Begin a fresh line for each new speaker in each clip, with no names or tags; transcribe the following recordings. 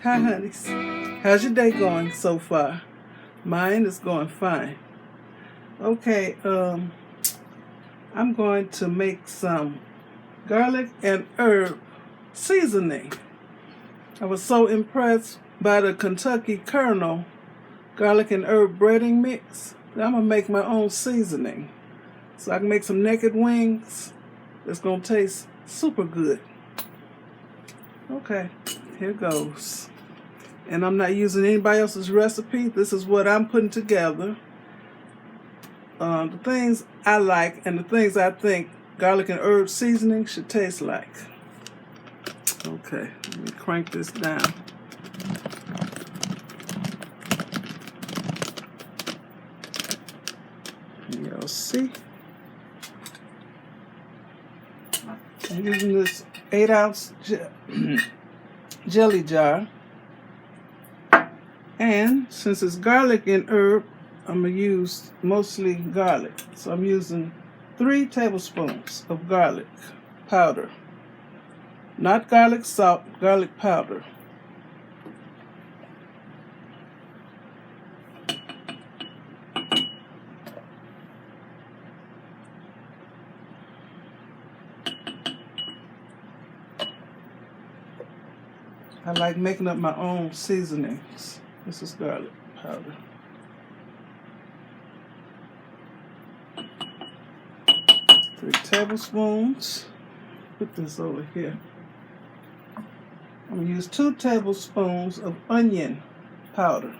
Hi, honeys. How's your day going so far? Mine is going fine. Okay, I'm going to make some garlic and herb seasoning. I was so impressed by the Kentucky Colonel garlic and herb breading mix that I'm going to make my own seasoning. So I can make some naked wings that's going to taste super good. Okay, here goes. And I'm not using anybody else's recipe. This is what I'm putting together. The things I like and the things I think garlic and herb seasoning should taste like. Okay, let me crank this down. You'll see. I'm using this 8-ounce jelly jar. And since it's garlic and herb, I'm going to use mostly garlic. So I'm using 3 tablespoons of garlic powder. Not garlic salt, garlic powder. I like making up my own seasonings. This is garlic powder. Three tablespoons. Put this over here. I'm going to use 2 tablespoons of onion powder.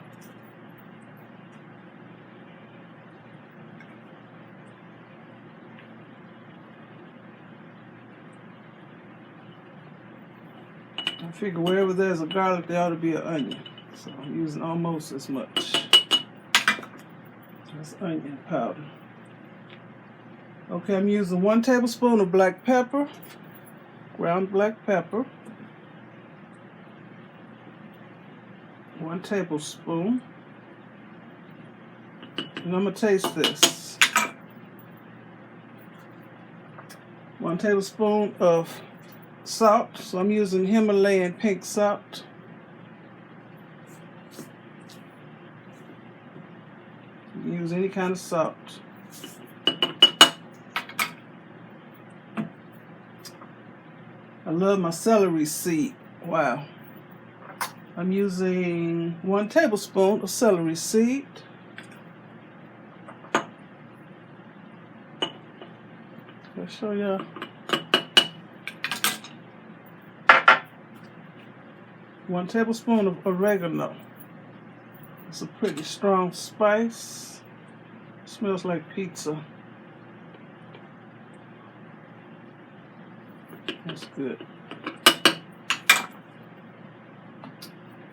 I figure wherever there's a garlic, there ought to be an onion. So I'm using almost as much. That's onion powder. Okay, I'm using 1 tablespoon of black pepper, ground black pepper. 1 tablespoon. And I'm going to taste this. 1 tablespoon of salt. So I'm using Himalayan pink salt. You can use any kind of salt. I love my celery seed. Wow. I'm using 1 tablespoon of celery seed. I'll show y'all. 1 tablespoon of oregano. It's a pretty strong spice. Smells like pizza. That's good.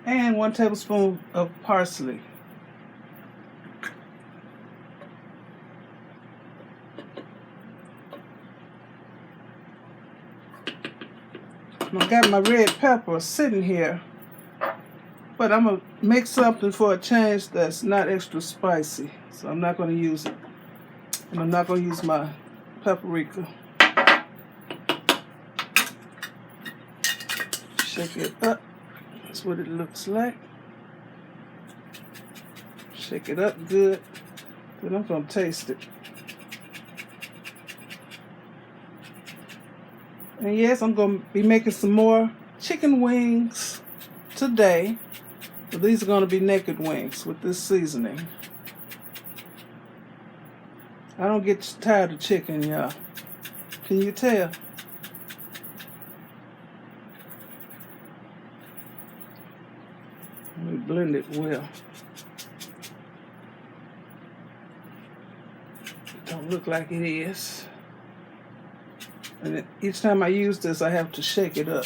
And 1 tablespoon of parsley. I got my red pepper sitting here, but I'm going to make something for a change that's not extra spicy. So I'm not going to use it. And I'm not going to use my paprika. Shake it up. That's what it looks like. Shake it up good. Then I'm going to taste it. And yes, I'm going to be making some more chicken wings today. But these are going to be naked wings with this seasoning. I don't get tired of chicken, y'all. Can you tell? Let me blend it well. It don't look like it is. And each time I use this, I have to shake it up.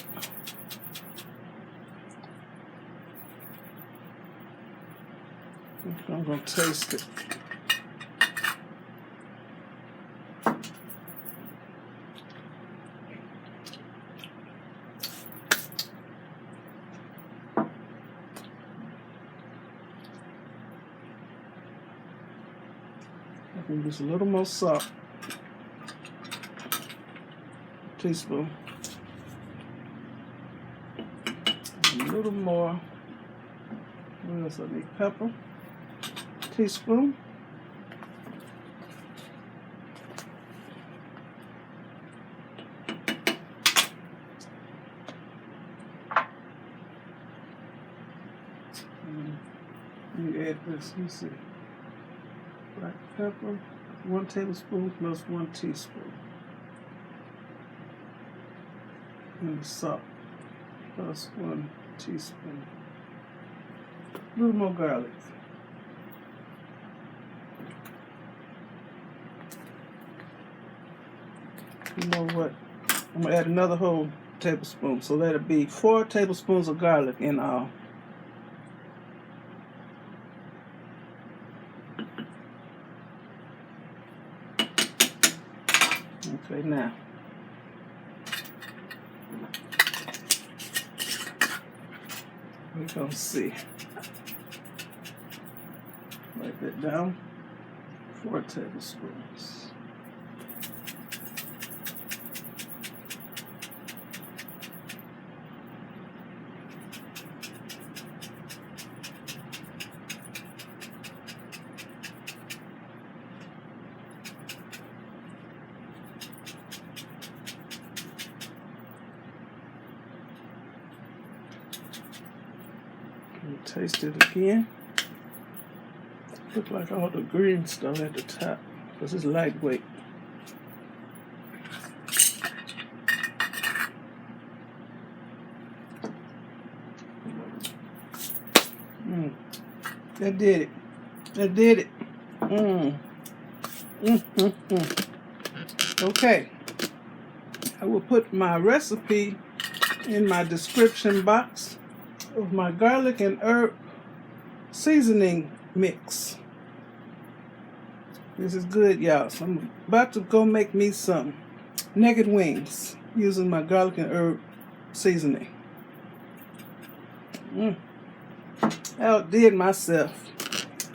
I'm going to taste it. I can use a little more salt. Teaspoon. A little more What else I need? Pepper. Teaspoon. Let me add this. Let me see. Black pepper. 1 tablespoon plus 1 teaspoon. And salt plus 1 teaspoon. A little more garlic. You know what? I'm going to add another whole tablespoon. So that'll be 4 tablespoons of garlic in all. Okay, now. We're going to see. Write that down. 4 tablespoons. Taste it again. Look like all the green stuff at the top because it's lightweight. That did it. That did it. Okay. I will put my recipe in my description box of my garlic and herb seasoning mix. This is good, y'all. So I'm about to go make me some naked wings using my garlic and herb seasoning. I outdid myself.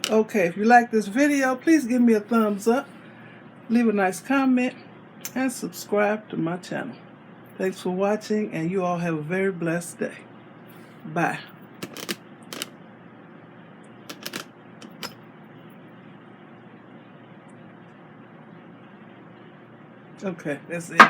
Okay, if you like this video, please give me a thumbs up, leave a nice comment, and subscribe to my channel. Thanks for watching, and you all have a very blessed day. Bye. Okay, that's it.